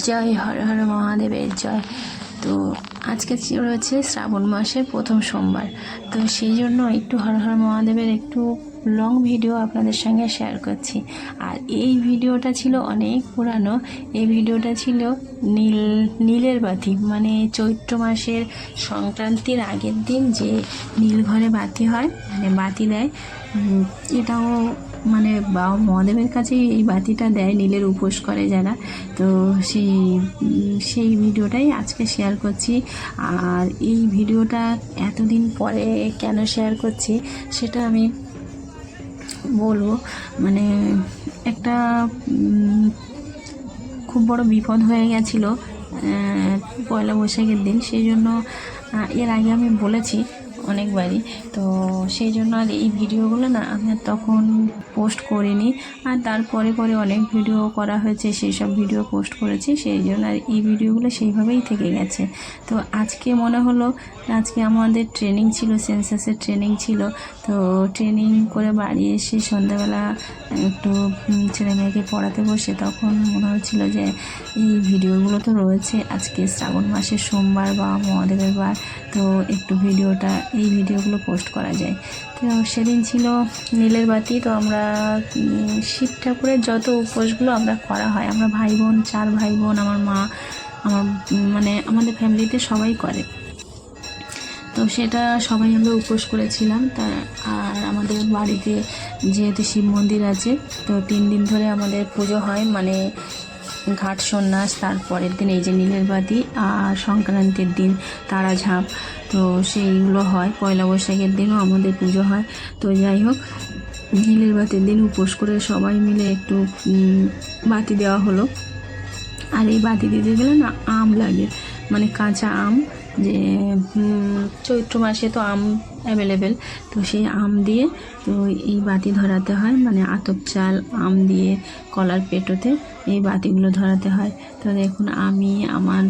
জয় হর হর মহাদেবের জয়। তো আজকে রয়েছে শ্রাবণ মাসের প্রথম সোমবার, তো সেই জন্য একটু হর হর মহাদেবের একটু লং ভিডিও আপনাদের সঙ্গে শেয়ার করছি। আর এই ভিডিওটা ছিল অনেক পুরানো। এই ভিডিওটা ছিল নীলের বাতি, মানে চৈত্র মাসের সংক্রান্তির আগের দিন যে নীল ঘরে বাতি হয়, মানে বাতি দেয়। এটাও মানে মহাদেবের কাছে এই বাতিটা দেয়, নীলের উপোস করে যারা। তো সেই ভিডিওটাই আজকে শেয়ার করছি। আর এই ভিডিওটা এতদিন পরে কেন শেয়ার করছি সেটা আমি বলবো। মানে একটা খুব বড় বিপদ হয়ে গেছিলো পয়লা বৈশাখের দিন, সেই জন্য এর আগে আমি বলেছি অনেকবারই। তো সেই জন্য আর এই ভিডিওগুলো না আমি তখন পোস্ট করিনি। আর তারপরে অনেক ভিডিও করা হয়েছে, সেই সব ভিডিও পোস্ট করেছি, সেই জন্য আর এই ভিডিওগুলো সেইভাবেই থেকে গেছে। তো আজকে মনে হলো, আজকে আমাদের ট্রেনিং ছিল, সেন্সাসের ট্রেনিং ছিল। তো ট্রেনিং করে বাড়ি এসে সন্ধ্যাবেলা একটু ছেলে মেয়েকে পড়াতে বসে তখন মনে হচ্ছিল যে এই ভিডিওগুলো তো রয়েছে, আজকে শ্রাবণ মাসের সোমবার বা মহাদেবের বার, তো একটু এই ভিডিওগুলো পোস্ট করা যায়। তো সেদিন ছিল নীলের বাতি। তো আমরা শিব ঠাকুরের যত উপোসগুলো আমরা করা হয়, আমরা ভাই বোন 4 ভাই বোন, আমার মা, মানে আমাদের ফ্যামিলিতে সবাই করে। তো সেটা সবাই আমরা উপোস করেছিলাম। আর আমাদের বাড়িতে যেহেতু শিব মন্দির আছে, তো 3 দিন ধরে আমাদের পুজো হয়, মানে ঘাট সন্ন্যাস, তারপরের দিন এই যে নীলের বাতি, আর সংক্রান্তির দিন তারা ঝাঁপ, তো সেইগুলো হয়। পয়লা বৈশাখের দিনও আমাদের পুজো হয়। তো যাই হোক, নীলের বাতির দিন উপোস করে সবাই মিলে একটু বাতি দেওয়া হলো। আর এই বাতি দিতে গেলে না আম লাগে, মানে কাঁচা আম, যে চৈত্র মাসে তো আম অ্যাভেলেবেল, তো সেই আম দিয়ে তো এই বাতি ধরাতে হয়, মানে আতপ চাল আম দিয়ে কলার পেটোতে এই বাতিগুলো ধরাতে হয়। তো দেখুন, আমি, আমার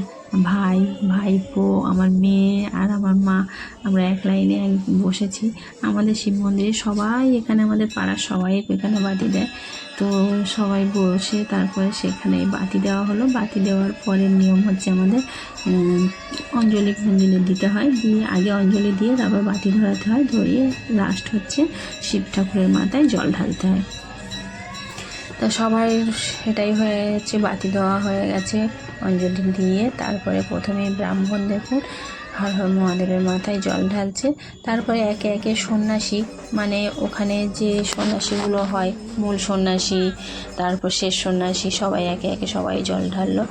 ভাই, ভাইপো, আমার মেয়ে আর আমার মা, আমরা এক লাইনে বসেছি। আমাদের শিব মন্দিরে সবাই, এখানে আমাদের পাড়ার সবাই এখানে বাতি দেয়। তো সবাই বসে তারপরে সেখানে বাতি দেওয়া হলো। বাতি দেওয়ার পরের নিয়ম হচ্ছে আমাদের অঞ্জলি দিতে হয়, দিয়ে আগে অঞ্জলি দিয়ে তারপর বাতি ধরাতে হয়, ধরিয়ে লাস্ট হচ্ছে শিব ঠাকুরের মাথায় জল ঢালতে হয়। তো সবাই সেটাই হয়েছে, বাতি দেওয়া হয়ে গেছে, অঞ্জলি দিয়ে তারপরে প্রথমে ব্রাহ্মণ দেখুন হর হর মহাদেবের মাথায় জল ঢালছে। তারপরে একে একে সন্ন্যাসী, মানে ওখানে যে সন্ন্যাসীগুলো হয়, মূল সন্ন্যাসী, তারপর শেষ সন্ন্যাসী, সবাই একে একে সবাই জল ঢাললো।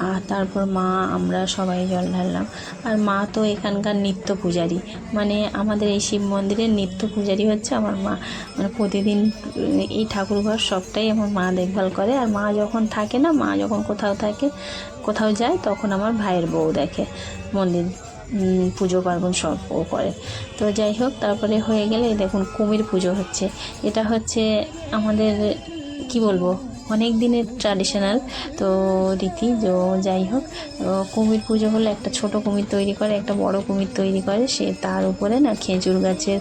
আর তারপর মা, আমরা সবাই জল ঢাললাম। আর মা তো এখানকার নিত্য পূজারী, মানে আমাদের এই শিব মন্দিরের নিত্য পূজারী হচ্ছে আমার মা। মানে প্রতিদিন এই ঠাকুরঘর সবটাই আমার মা দেখভাল করে। আর মা যখন থাকে না, মা যখন কোথাও যায়, তখন আমার ভাইয়ের বউ দেখে, মন্দির পুজো পার্বণ সব ও করে। তো যাই হোক, তারপরে হয়ে গেলে দেখুন কুমির পুজো হচ্ছে। এটা হচ্ছে আমাদের কি বলবো, অনেক দিনের ট্র্যাডিশনাল তো রীতি। যাই হোক, কুমির পুজো হলে একটা ছোট কুমির তৈরি করে, একটা বড় কুমির তৈরি করে, সে তার উপরে না খেজুর গাছের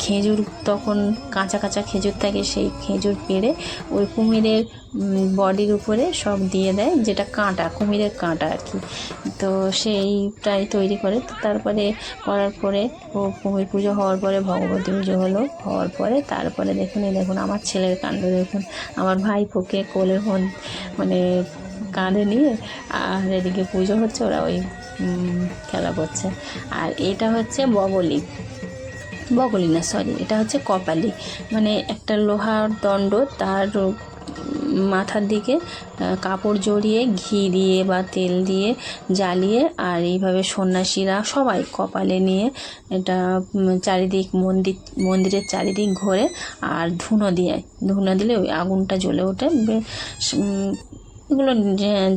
খেজুর, তখন কাঁচা কাঁচা খেজুর থাকে, সেই খেজুর পেড়ে ওই কুমিরের বডির উপরে সব দিয়ে দেয়, যেটা কাঁটা, কুমিরের কাঁটা আর কি। তো সেইটাই তৈরি করে। তো তারপরে করার পরে ও কুমির পুজো হওয়ার পরে ভগবতী পুজো হওয়ার পরে তারপরে দেখুন আমার ছেলের কাণ্ড দেখুন। আমার ভাইপোকে কোলের মানে কাঁধে নিয়ে, আর এদিকে পুজো হচ্ছে, ওরা ওই খেলা করছে। আর এটা হচ্ছে বগলি না, সরি, এটা হচ্ছে কপালি, মানে একটা লোহার দণ্ড, তার মাথার দিকে কাপড় জড়িয়ে ঘি দিয়ে বা তেল দিয়ে জ্বালিয়ে, আর এইভাবে সন্ন্যাসীরা সবাই কপালে নিয়ে এটা চারিদিক মন্দিরের চারিদিক ঘোরে, আর ধুনো দিলে ওই আগুনটা জ্বলে ওঠে। এগুলো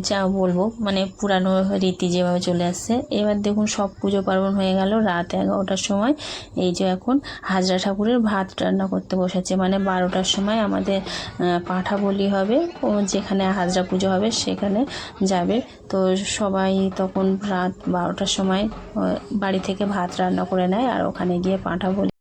যা বলবো, মানে পুরানো রীতি যেভাবে চলে আসছে। এবার দেখুন সব পুজো পার্বণ হয়ে গেল। রাত 11টার সময় এই যে এখন হাজরা ঠাকুরের ভাত রান্না করতে বসেছে, মানে 12টার সময় আমাদের পাঁঠা বলি হবে, ও যেখানে হাজরা পুজো হবে সেখানে যাবে। তো সবাই তখন রাত 12টার সময় বাড়ি থেকে ভাত রান্না করে নেয়, আর ওখানে গিয়ে পাঁঠা বলি